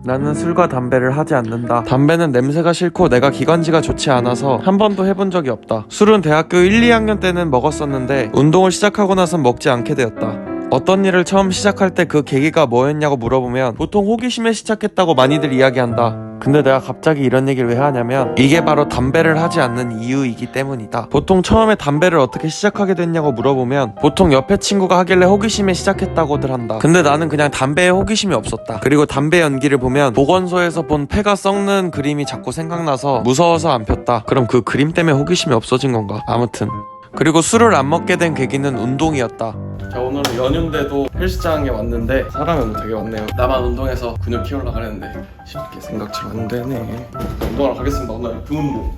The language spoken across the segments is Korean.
나는 술과 담배를 하지 않는다. 담배는 냄새가 싫고 내가 기관지가 좋지 않아서 한 번도 해본 적이 없다. 술은 대학교 1, 2학년 때는 먹었었는데 운동을 시작하고 나선 먹지 않게 되었다. 어떤 일을 처음 시작할 때 그 계기가 뭐였냐고 물어보면 보통 호기심에 시작했다고 많이들 이야기한다. 근데 내가 갑자기 이런 얘기를 왜 하냐면 이게 바로 담배를 하지 않는 이유이기 때문이다. 보통 처음에 담배를 어떻게 시작하게 됐냐고 물어보면 보통 옆에 친구가 하길래 호기심에 시작했다고들 한다. 근데 나는 그냥 담배에 호기심이 없었다. 그리고 담배 연기를 보면 보건소에서 본 폐가 썩는 그림이 자꾸 생각나서 무서워서 안 폈다. 그럼 그 그림 때문에 호기심이 없어진 건가? 아무튼 그리고 술을 안 먹게 된 계기는 운동이었다. 자, 오늘은 연휴인데도 헬스장에 왔는데 사람이 오늘 되게 많네요. 나만 운동해서 근육 키우려고 하는데 쉽게 생각처럼 안 되네. 운동하러 가겠습니다. 오늘 등운동.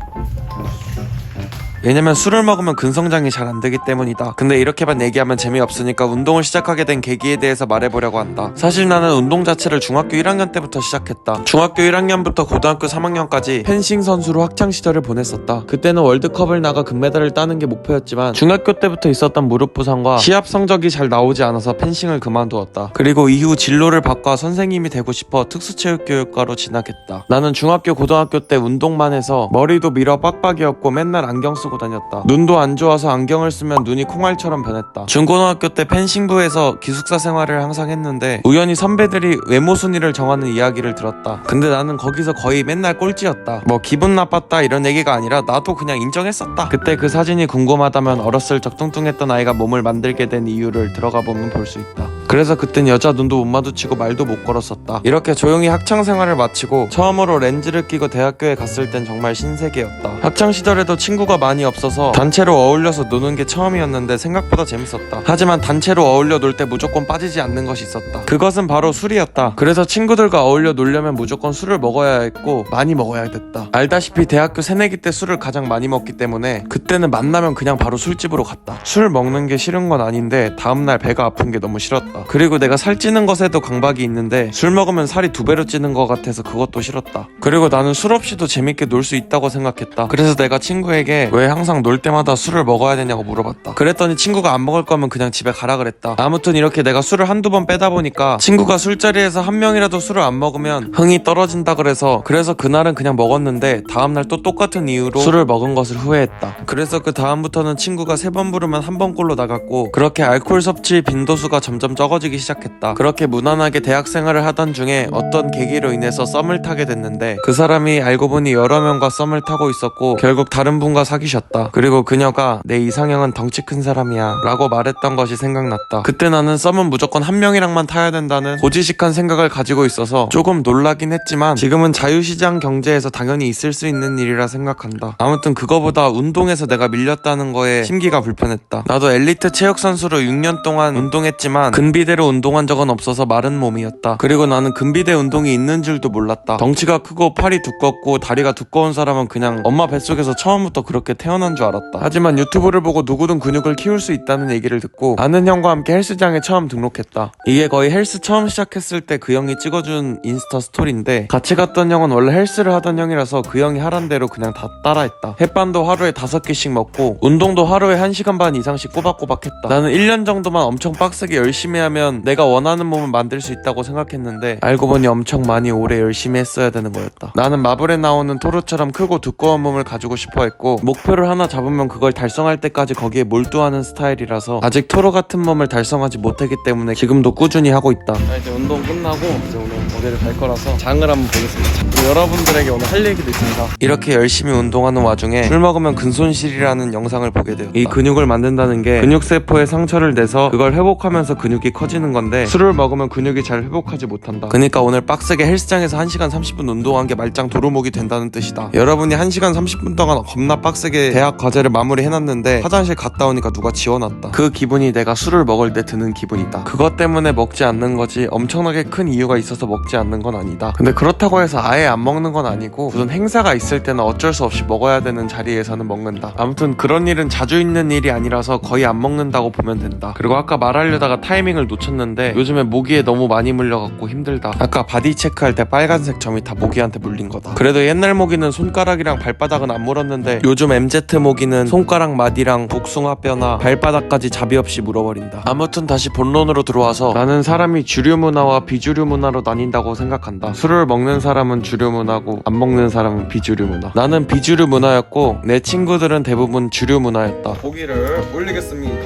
왜냐면 술을 먹으면 근성장이 잘 안 되기 때문이다. 근데 이렇게만 얘기하면 재미없으니까 운동을 시작하게 된 계기에 대해서 말해보려고 한다. 사실 나는 운동 자체를 중학교 1학년 때부터 시작했다. 중학교 1학년부터 고등학교 3학년까지 펜싱 선수로 학창시절을 보냈었다. 그때는 월드컵을 나가 금메달을 따는 게 목표였지만 중학교 때부터 있었던 무릎 부상과 시합 성적이 잘 나오지 않아서 펜싱을 그만두었다. 그리고 이후 진로를 바꿔 선생님이 되고 싶어 특수체육교육과로 진학했다. 나는 중학교 고등학교 때 운동만 해서 머리도 밀어 빡빡이었고 맨날 안경 쓰고 다녔다. 눈도 안 좋아서 안경을 쓰면 눈이 콩알처럼 변했다. 중고등학교 때 펜싱부에서 기숙사 생활을 항상 했는데 우연히 선배들이 외모 순위를 정하는 이야기를 들었다. 근데 나는 거기서 거의 맨날 꼴찌였다. 뭐 기분 나빴다 이런 얘기가 아니라 나도 그냥 인정했었다. 그때 그 사진이 궁금하다면 어렸을 적 뚱뚱했던 아이가 몸을 만들게 된 이유를 들어가 보면 볼 수 있다. 그래서 그땐 여자 눈도 못 마주치고 말도 못 걸었었다. 이렇게 조용히 학창생활을 마치고 처음으로 렌즈를 끼고 대학교에 갔을 땐 정말 신세계였다. 학창시절에도 친구가 많이 없어서 단체로 어울려서 노는 게 처음이었는데 생각보다 재밌었다. 하지만 단체로 어울려 놀 때 무조건 빠지지 않는 것이 있었다. 그것은 바로 술이었다. 그래서 친구들과 어울려 놀려면 무조건 술을 먹어야 했고 많이 먹어야 됐다. 알다시피 대학교 새내기 때 술을 가장 많이 먹기 때문에 그때는 만나면 그냥 바로 술집으로 갔다. 술 먹는 게 싫은 건 아닌데 다음날 배가 아픈 게 너무 싫었다. 그리고 내가 살찌는 것에도 강박이 있는데 술 먹으면 살이 2배로 찌는 것 같아서 그것도 싫었다. 그리고 나는 술 없이도 재밌게 놀 수 있다고 생각했다. 그래서 내가 친구에게 왜 항상 놀 때마다 술을 먹어야 되냐고 물어봤다. 그랬더니 친구가 안 먹을 거면 그냥 집에 가라 그랬다. 아무튼 이렇게 내가 술을 한두 번 빼다 보니까 친구가 술자리에서 한 명이라도 술을 안 먹으면 흥이 떨어진다 그래서 그날은 그냥 먹었는데 다음날 또 똑같은 이유로 술을 먹은 것을 후회했다. 그래서 그 다음부터는 친구가 3번 부르면 한 번꼴로 나갔고 그렇게 알코올 섭취 빈도수가 점점 적어지기 시작했다. 그렇게 무난하게 대학 생활을 하던 중에 어떤 계기로 인해서 썸을 타게 됐는데 그 사람이 알고 보니 여러 명과 썸을 타고 있었고 결국 다른 분과 사귀셨다. 그리고 그녀가 내 이상형은 덩치 큰 사람이야 라고 말했던 것이 생각났다. 그때 나는 썸은 무조건 한 명이랑만 타야 된다는 고지식한 생각을 가지고 있어서 조금 놀라긴 했지만 지금은 자유시장 경제에서 당연히 있을 수 있는 일이라 생각한다. 아무튼 그거보다 운동에서 내가 밀렸다는 거에 심기가 불편했다. 나도 엘리트 체육선수로 6년 동안 운동했지만 근비대로 운동한 적은 없어서 마른 몸이었다. 그리고 나는 근비대 운동이 있는 줄도 몰랐다. 덩치가 크고 팔이 두껍고 다리가 두꺼운 사람은 그냥 엄마 뱃속에서 처음부터 그렇게 태어난 줄 알았다. 하지만 유튜브를 보고 누구든 근육을 키울 수 있다는 얘기를 듣고 아는 형과 함께 헬스장에 처음 등록했다. 이게 거의 헬스 처음 시작했을 때 그 형이 찍어준 인스타 스토리인데 같이 갔던 형은 원래 헬스를 하던 형이라서 그 형이 하란 대로 그냥 다 따라했다. 햇반도 하루에 5끼씩 먹고 운동도 하루에 1시간 반 이상씩 꼬박꼬박 했다. 나는 1년 정도만 엄청 빡세게 열심히 하면 내가 원하는 몸을 만들 수 있다고 생각했는데 알고 보니 엄청 많이 오래 열심히 했어야 되는 거였다. 나는 마블에 나오는 토르처럼 크고 두꺼운 몸을 가지고 싶어 했고 목표를 하나 잡으면 그걸 달성할 때까지 거기에 몰두하는 스타일이라서 아직 토르 같은 몸을 달성하지 못했기 때문에 지금도 꾸준히 하고 있다. 자, 이제 운동 끝나고 이제 오늘 어디를 갈 거라서 장을 한번 보겠습니다. 여러분들에게 오늘 할 얘기도 있습니다. 이렇게 열심히 운동하는 와중에 술 먹으면 근손실이라는 영상을 보게 되었다. 이 근육을 만든다는 게 근육세포에 상처를 내서 그걸 회복하면서 근육이 커지는 건데 술을 먹으면 근육이 잘 회복하지 못한다. 그러니까 오늘 빡세게 헬스장에서 1시간 30분 운동한 게 말짱 도루묵이 된다는 뜻이다. 여러분이 1시간 30분 동안 겁나 빡세게 대학 과제를 마무리해놨는데 화장실 갔다 오니까 누가 지워놨다. 그 기분이 내가 술을 먹을 때 드는 기분이다. 그것 때문에 먹지 않는 거지 엄청나게 큰 이유가 있어서 먹지 않는 건 아니다. 근데 그렇다고 해서 아예 안 먹는 건 아니고 무슨 행사가 있을 때는 어쩔 수 없이 먹어야 되는 자리에서는 먹는다. 아무튼 그런 일은 자주 있는 일이 아니라서 거의 안 먹는다고 보면 된다. 그리고 아까 말하려다가 타이밍을 수강여행을 놓쳤는데 요즘에 모기에 너무 많이 물려갖고 힘들다. 아까 바디 체크할 때 빨간색 점이 다 모기한테 물린 거다. 그래도 옛날 모기는 손가락이랑 발바닥은 안 물었는데 요즘 MZ 모기는 손가락 마디랑 복숭아뼈나 발바닥까지 자비 없이 물어버린다. 아무튼 다시 본론으로 들어와서 나는 사람이 주류 문화와 비주류 문화로 나뉜다고 생각한다. 술을 먹는 사람은 주류 문화고 안 먹는 사람은 비주류 문화. 나는 비주류 문화였고 내 친구들은 대부분 주류 문화였다. 고기를 올리겠습니다.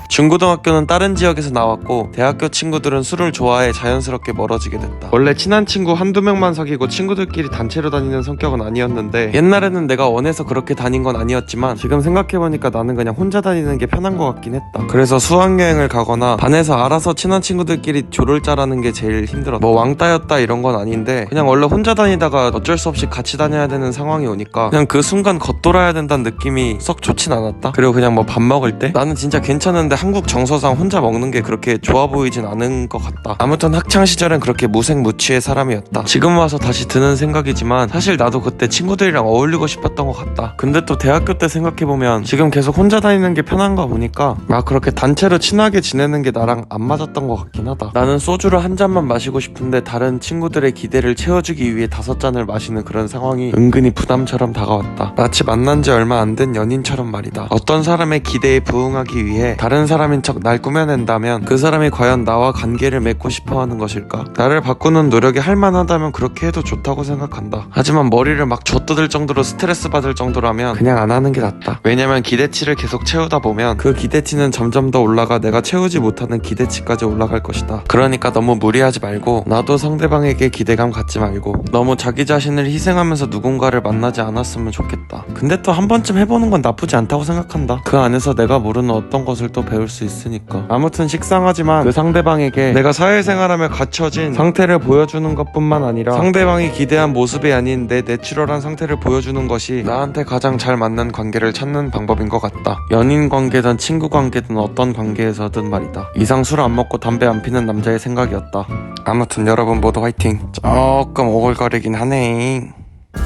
중고등학교는 다른 지역에서 나왔고 대학교 친구들은 술을 좋아해 자연스럽게 멀어지게 됐다. 원래 친한 친구 한두 명만 사귀고 친구들끼리 단체로 다니는 성격은 아니었는데 옛날에는 내가 원해서 그렇게 다닌 건 아니었지만 지금 생각해보니까 나는 그냥 혼자 다니는 게 편한 것 같긴 했다. 그래서 수학여행을 가거나 반에서 알아서 친한 친구들끼리 조를 짜라는 게 제일 힘들었다. 뭐 왕따였다 이런 건 아닌데 그냥 원래 혼자 다니다가 어쩔 수 없이 같이 다녀야 되는 상황이 오니까 그냥 그 순간 겉돌아야 된다는 느낌이 썩 좋진 않았다. 그리고 그냥 뭐 밥 먹을 때 나는 진짜 괜찮은데 한국 정서상 혼자 먹는 게 그렇게 좋아 보이진 않은 것 같다. 아무튼 학창시절엔 그렇게 무색무취의 사람이었다. 지금 와서 다시 드는 생각이지만 사실 나도 그때 친구들이랑 어울리고 싶었던 것 같다. 근데 또 대학교 때 생각해보면 지금 계속 혼자 다니는 게 편한가 보니까 그렇게 단체로 친하게 지내는 게 나랑 안 맞았던 것 같긴 하다. 나는 소주를 한 잔만 마시고 싶은데 다른 친구들의 기대를 채워주기 위해 5잔을 마시는 그런 상황이 은근히 부담처럼 다가왔다. 마치 만난 지 얼마 안 된 연인처럼 말이다. 어떤 사람의 기대에 부응하기 위해 다른 사람인 척 날 꾸며낸다면 그 사람이 과연 나와 관계를 맺고 싶어하는 것일까? 나를 바꾸는 노력이 할만하다면 그렇게 해도 좋다고 생각한다. 하지만 머리를 막 쥐어뜯을 정도로 스트레스 받을 정도라면 그냥 안 하는 게 낫다. 왜냐면 기대치를 계속 채우다 보면 그 기대치는 점점 더 올라가 내가 채우지 못하는 기대치까지 올라갈 것이다. 그러니까 너무 무리하지 말고 나도 상대방에게 기대감 갖지 말고 너무 자기 자신을 희생하면서 누군가를 만나지 않았으면 좋겠다. 근데 또 한 번쯤 해보는 건 나쁘지 않다고 생각한다. 그 안에서 내가 모르는 어떤 것을 또 배울 수 있으니까. 아무튼 식상하지만 그 상대방에게 내가 사회생활하며 갖춰진 상태를 보여주는 것뿐만 아니라 상대방이 기대한 모습이 아닌 내 내추럴한 상태를 보여주는 것이 나한테 가장 잘 맞는 관계를 찾는 방법인 것 같다. 연인 관계든 친구 관계든 어떤 관계에서든 말이다. 이상 술 안 먹고 담배 안 피는 남자의 생각이었다. 아무튼 여러분 모두 화이팅. 조금 오글거리긴 하네.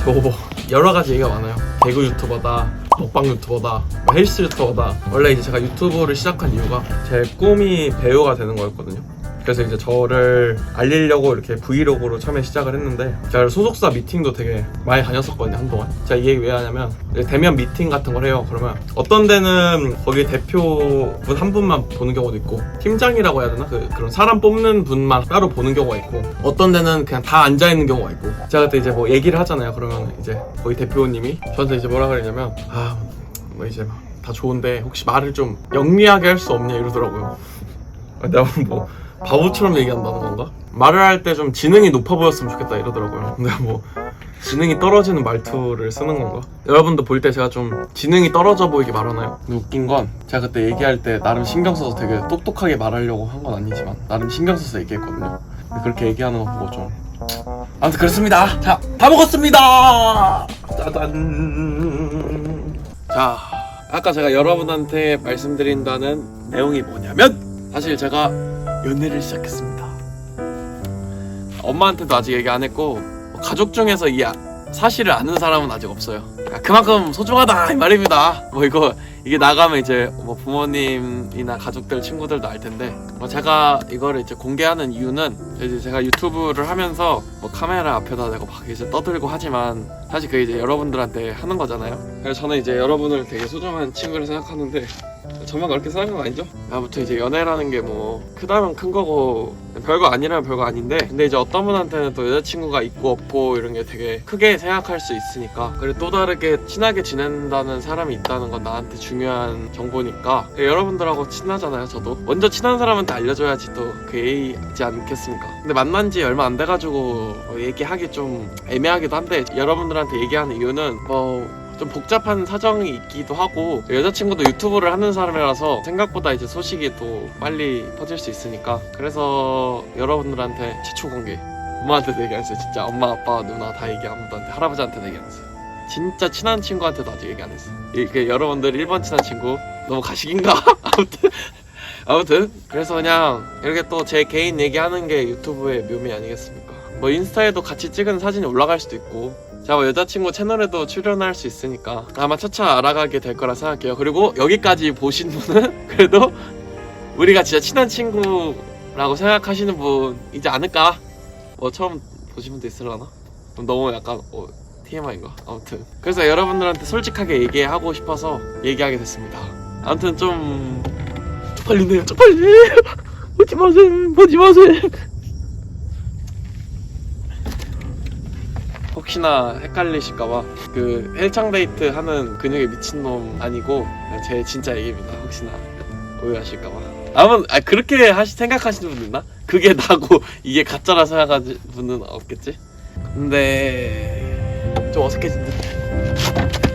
저 여러 가지 얘기가 많아요. 배구 유튜버다, 먹방 유튜버다, 헬스 유튜버다. 원래 이제 제가 유튜브를 시작한 이유가 제 꿈이 배우가 되는 거였거든요. 그래서 이제 저를 알리려고 이렇게 브이로그로 처음에 시작을 했는데 제가 소속사 미팅도 되게 많이 다녔었거든요, 한동안. 제가 이 얘기 왜 하냐면 대면 미팅 같은 걸 해요. 그러면 어떤 데는 거기 대표분 한 분만 보는 경우도 있고 팀장이라고 해야 되나? 그런 사람 뽑는 분만 따로 보는 경우가 있고 어떤 데는 그냥 다 앉아있는 경우가 있고 제가 그때 이제 뭐 얘기를 하잖아요. 그러면 이제 거기 대표님이 저한테 이제 뭐라 그러냐면 뭐 이제 다 좋은데 혹시 말을 좀 영리하게 할 수 없냐 이러더라고요. 내가 뭐 바보처럼 얘기한다는 건가? 말을 할 때 좀 지능이 높아 보였으면 좋겠다 이러더라고요. 근데 뭐 지능이 떨어지는 말투를 쓰는 건가? 여러분도 볼 때 제가 좀 지능이 떨어져 보이게 말하나요? 근데 웃긴 건 제가 그때 얘기할 때 나름 신경 써서 되게 똑똑하게 말하려고 한 건 아니지만 나름 신경 써서 얘기했거든요. 근데 그렇게 얘기하는 거 보고 좀 아무튼 그렇습니다. 자, 다 먹었습니다. 짜잔. 자, 아까 제가 여러분한테 말씀드린다는 내용이 뭐냐면 사실 제가 연애를 시작했습니다. 엄마한테도 아직 얘기 안 했고 가족 중에서 이 사실을 아는 사람은 아직 없어요. 그만큼 소중하다 이 말입니다. 뭐 이게 나가면 이제 뭐 부모님이나 가족들 친구들도 알 텐데 제가 이거를 이제 공개하는 이유는 이제 제가 유튜브를 하면서 뭐 카메라 앞에다 대고 막 이제 떠들고 하지만 사실 그게 이제 여러분들한테 하는 거잖아요. 그래서 저는 이제 여러분을 되게 소중한 친구를 생각하는데 저만 그렇게 생각한 거 아니죠? 아무튼 이제 연애라는 게 뭐 크다면 큰 거고 별거 아니라면 별거 아닌데 근데 이제 어떤 분한테는 또 여자친구가 있고 없고 이런 게 되게 크게 생각할 수 있으니까 그리고 또 다르게 친하게 지낸다는 사람이 있다는 건 나한테 중요한 정보니까 여러분들하고 친하잖아요. 저도 먼저 친한 사람한테 알려줘야지 또 그 예의지 않겠습니까? 근데 만난 지 얼마 안 돼가지고 얘기하기 좀 애매하기도 한데 여러분들한테 얘기하는 이유는 좀 복잡한 사정이 있기도 하고 여자친구도 유튜브를 하는 사람이라서 생각보다 이제 소식이 또 빨리 퍼질 수 있으니까 그래서 여러분들한테 최초 공개 엄마한테도 얘기 안 했어요. 진짜 엄마 아빠 누나 다 얘기 아무도 안 했는데 할아버지한테도 얘기 안 했어요. 진짜 친한 친구한테도 아직 얘기 안 했어요. 여러분들 1번 친한 친구 너무 가식인가? 아무튼 그래서 그냥 이렇게 또 제 개인 얘기하는 게 유튜브의 묘미 아니겠습니까? 뭐 인스타에도 같이 찍은 사진이 올라갈 수도 있고 제가 여자친구 채널에도 출연할 수 있으니까 아마 차차 알아가게 될 거라 생각해요. 그리고 여기까지 보신 분은 그래도 우리가 진짜 친한 친구라고 생각하시는 분이지 않을까? 뭐 처음 보신 분도 있으려나? 너무 약간 TMI인가? 아무튼 그래서 여러분들한테 솔직하게 얘기하고 싶어서 얘기하게 됐습니다. 아무튼 좀 쪽팔리네요. 쪽팔리. 보지 마세요. 보지 마세요. 혹시나 헷갈리실까봐 그 헬창 데이트 하는 근육의 미친놈 아니고 제 진짜 얘기입니다. 혹시나 오해하실까봐. 그렇게 생각하시는 분 있나? 그게 나고 이게 가짜라 생각하는 분은 없겠지? 근데 좀 어색해진 듯.